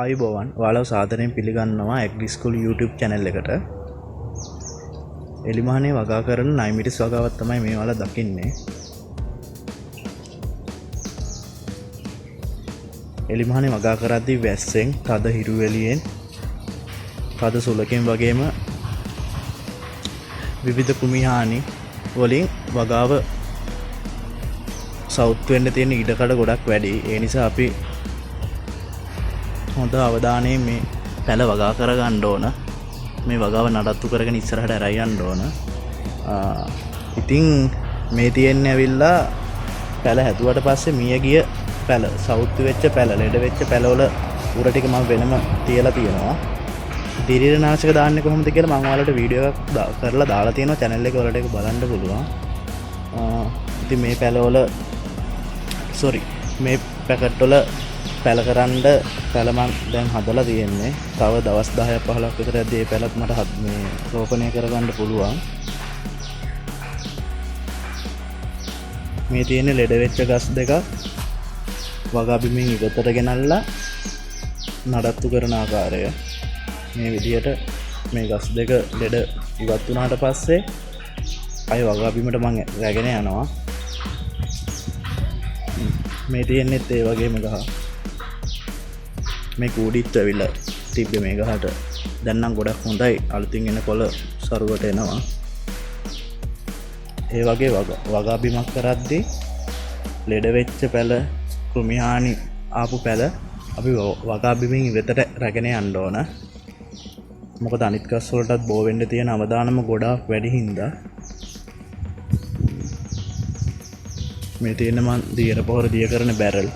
ආයුබෝවන් ඔයාලව සාදරයෙන් පිළිගන්නවා agri school YouTube channel එකට. එලිමහනේ වගා කරන නයිමිරිස් වගාවක් තමයි මේ ඔයාලා දකින්නේ. එලිමහනේ වගා කරද්දී වැස්සෙන්, තද හිරු එළියෙන්, තද සුලකින් වගේම විවිධ කෘමි හානි වලින් වගාව සවුත් වෙන්න තියෙන ඉඩකඩ ගොඩක් වැඩි. ඒ නිසා අපි හොඳ අවධානයෙන් මේ පැල වගා කරගන්න ඕන. මේ වගාව නඩත්තු කරගෙන ඉස්සරහට ඇරයි යන්න ඕන. ඉතින් මේ තියෙන්නේ ඇවිල්ලා පැල හැදුවට පස්සේ මිය ගිය පැල, සවුත් වෙච්ච පැල, ලෙඩ වෙච්ච පැලවල උර ටික මම වෙනම තියලා තියෙනවා. දිරීරනාශක දාන්නේ කොහොමද කියලා මම ඔයාලට වීඩියෝ එකක් කරලා දාලා තියෙනවා channel එකේ. ඔයාලට ඒක බලන්න පුළුවන්. ඉතින් මේ පැලවල මේ පැකට් වල පැල කරන්න පැල මම දැන් හදලා තියෙන්නේ. තව දවස් 10ක් 15ක් විතර යද්දී මේ පැලත් මට මේ රෝපණය කරගන්න පුළුවන්. මේ තියෙන්නේ ලෙඩ වෙච්ච ගස් දෙකක් වගා බිමින් ඉවතට ගෙනල්ලා නඩත්තු කරන ආකාරය. මේ විදිහට මේ ගස් දෙක ලෙඩ ඉවත් වුණාට පස්සේ අය වගා බිමට මම රැගෙන යනවා. මේ තියෙන්නේත් ඒ වගේම ගහ. මේ කූඩිත් ඇවිල්ලා තිබ්බේ මේ ගහට. දැන් නම් ගොඩක් හොඳයි. අලුතින් එන කොළ සරුවට එනවා. ඒ වගේ වගා බිමක් කරද්දී ලෙඩ වෙච්ච පැල, කෘමි හානි ආපු පැල අපි වගා බිමින් ඉවතට රැගෙන යන්න ඕන. මොකද අනිත් ගස් වලටත් බෝ වෙන්න තියෙන අවදානම ගොඩාක් වැඩි හින්දා. මේ තියෙන මන් දියර පොහොර දිය කරන බැරල්.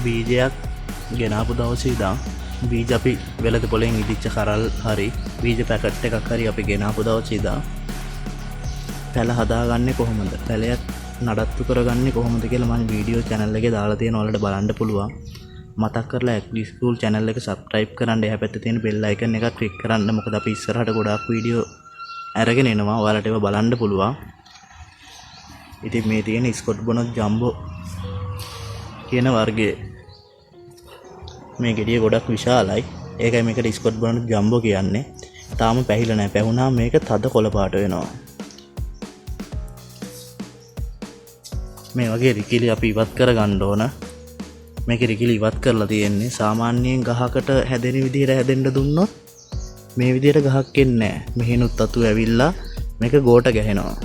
බීජයක් ගෙනාපු දවසේ ඉඳන් බීජ අපි වෙළඳ පොලෙන් ඉදිච්ච කරල් හරි බීජ පැකට් එකක් හරි අපි ගෙනාපු දවසේ ඉඳන් පැල හදාගන්නේ කොහොමද, පැලයක් නඩත්තු කරගන්නේ කොහොමද කියලා මම වීඩියෝ channel එකේ දාලා තියෙනවා. ඔයාලට බලන්න පුළුවන්. මතක් කරලා agri school channel එක subscribe කරන්න. එහා පැත්තේ තියෙන bell icon එක click කරන්න. මොකද අපි ඉස්සරහට ගොඩාක් වීඩියෝ අරගෙන එනවා. ඔයාලට ඒවා බලන්න පුළුවන්. ඉතින් මේ තියෙන Scotch Bonnet jumbo කියන වර්ගයේ මේ ගෙඩිය ගොඩක් විශාලයි. ඒකයි මේකට Scotch Bonnet jumbo කියන්නේ. තාම පැහිලා නැහැ. පැහුණාම මේක තද කොළ පාට වෙනවා. මේ වගේ රිකිලි අපි ඉවත් කරගන්න ඕන. මේක රිකිලි ඉවත් කරලා තියෙන්නේ. සාමාන්‍යයෙන් ගහකට හැදෙන විදිහට හැදෙන්න දුන්නොත් මේ විදිහට ගහක් එන්නේ නැහැ. මෙහෙනුත් අතු ඇවිල්ලා මේක ගෝට ගැහෙනවා.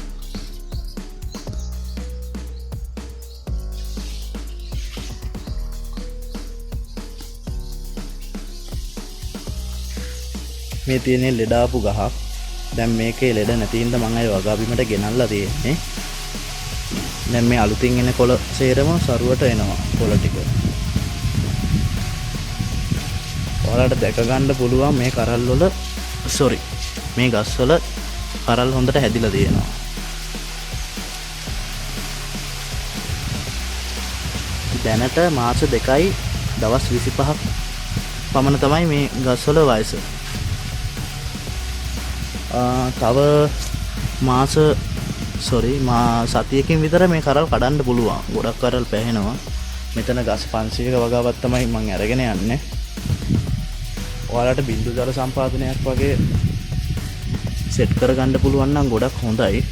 මේ තියෙන්නේ ලෙඩ ආපු ගහක්. දැන් මේකේ ලෙඩ නැති හින්දා මම අය වගා බිමට ගෙනල්ලා තියෙන්නේ. දැන් මේ අලුතින් එන කොළ සේරම සරුවට එනවා කොළ ටික. ඔයාලට දැක ගන්න පුළුවන් මේ කරල් වල මේ ගස් වල කරල් හොඳට හැදිලා තියෙනවා. දැනට මාස 2යි දවස් 25ක් පමණ තමයි මේ ගස් වල වයස. තව සතියකින් විතර මේ කරල් කඩන්න පුළුවන්. ගොඩක් කරල් පැහෙනවා. මෙතන ගස් 500ක වගාවක් තමයි මම අරගෙන යන්නේ. ඔයාලට බින්දු ජල සම්පාදනයක් වගේ සෙට් කරගන්න පුළුවන් නම් ගොඩක් හොඳයි.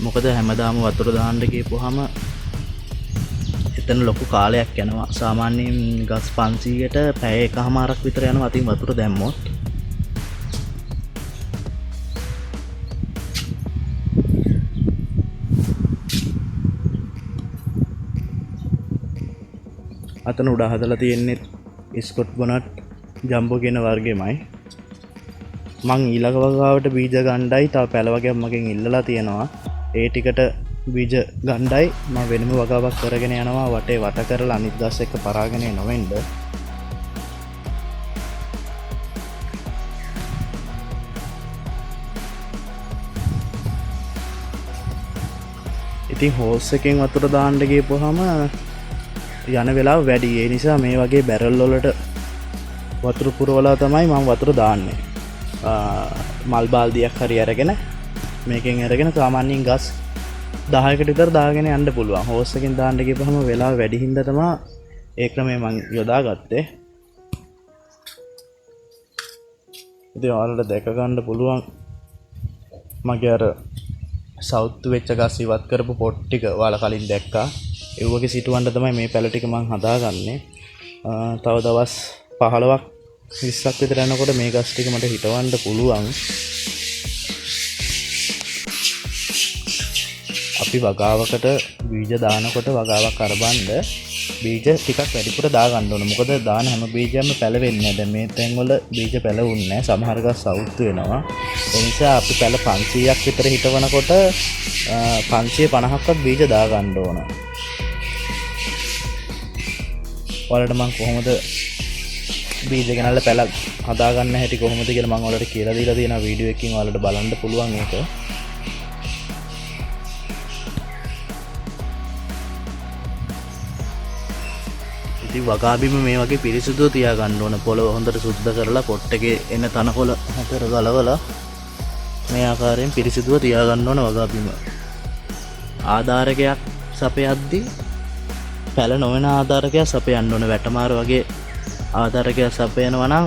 මොකද හැමදාම වතුර දාන්න ගියපුවාම එතන ලොකු කාලයක් යනවා. සාමාන්‍යයෙන් ගස් 500ට පැය එකමාරක් විතර යනවා අතින් වතුර දැම්මොත්. අතන උඩ හදලා තියෙන්නේ Scotch Bonnet jumbo කියන වර්ගෙමයි. මං ඊළඟ වගාවට බීජ ගණ්ඩායි තව පැල වගේක් මගෙන් ඉල්ලලා තියෙනවා. ඒ ටිකට බීජ ගණ්ඩායි මම වෙනම වගාවක් කරගෙන යනවා. වටේ වට කරලා අනිත් ගස් එක්ක පරාගෙන නොවෙන්න. ඉතින් හෝස් එකෙන් වතුර දාන්න ගියපුවාම යන වෙලාව වැඩි. ඒ නිසා මේ වගේ බැරල් වලට වතුර පුරවලා තමයි මම වතුර දාන්නේ. මල් බාල්දියක් හරි අරගෙන මේකෙන් අරගෙන සාමාන්‍යයෙන් ගස් 10කට විතර දාගෙන යන්න පුළුවන්. හෝස් එකෙන් දාන්න ගියපුවාම වෙලාව වැඩි හින්දා තමයි ඒ ක්‍රමය මම යොදාගත්තේ. ඉතින් ඔයාලට දැක ගන්න පුළුවන් මගේ අර සවුත් වෙච්ච ගස් ඉවත් කරපු පොට් ටික ඔයාලා කලින් දැක්කා. ඒ වගේ සිටුවන්න තමයි මේ පැල ටික මම හදාගන්නේ. තව දවස් 15ක් 20ක් විතර යනකොට මේ ගස් ටික මට හිටවන්න පුළුවන්. අපි වගාවකට බීජ දානකොට වගාවක් අරබන්න බීජ ටිකක් වැඩිපුර දාගන්න ඕන. මොකද දාන හැම බීජයක්ම පැලවෙන්නේ නැහැ. දැන් මේ තැන්වල බීජ පැලවුන්නේ නැහැ. සමහර ගස් සවුත් වෙනවා. ඒ නිසා අපි පැල 500ක් විතර හිටවනකොට 550ක්වත් බීජ දාගන්න ඕන. ඔයාලට මම කොහොමද බීජ ගෙනල්ලා පැල හදාගන්න හැටි කොහොමද කියලා මම ඔයාලට කියලා දීලා තියෙනවා වීඩියෝ එකකින්. ඔයාලට බලන්න පුළුවන් ඒක. ඉතින් වගාබිම මේ වගේ පිරිසිදුව තියාගන්න ඕන. පොළව හොඳට සුද්ධ කරලා පොට් එකේ එන තනකොළ හතර ගලවලා මේ ආකාරයෙන් පිරිසිදුව තියාගන්න ඕන වගාබිම. ආධාරකයක් සපයද්දී පැල නොවන ආධාරකයක් සපයන්න ඕන. වැටමාර වගේ ආධාරකයක් සපයනවා නම්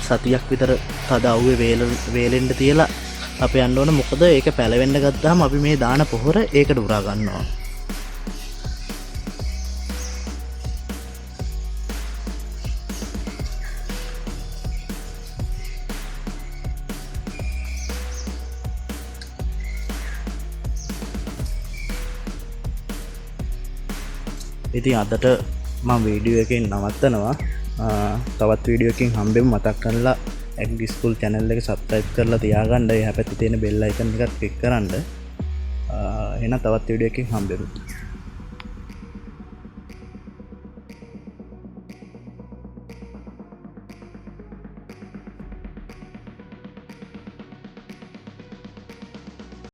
සතියක් විතර තද අවුවේ වේලෙන්න තියලා සපයන්න ඕන. මොකද ඒක පැලවෙන්න ගත්තාම අපි මේ දාන පොහොර ඒකට උරා ගන්නවා. ඉතින් අදට මම වීඩියෝ එකෙන් නවත්තනවා. තවත් වීඩියෝ එකකින් හම්බෙමු. මතක් කරලා agri school channel එක subscribe කරලා තියාගන්න. එහා පැත්තේ තියෙන bell icon එකත් click කරන්න. එහෙනම් තවත් වීඩියෝ එකකින් හම්බෙමු.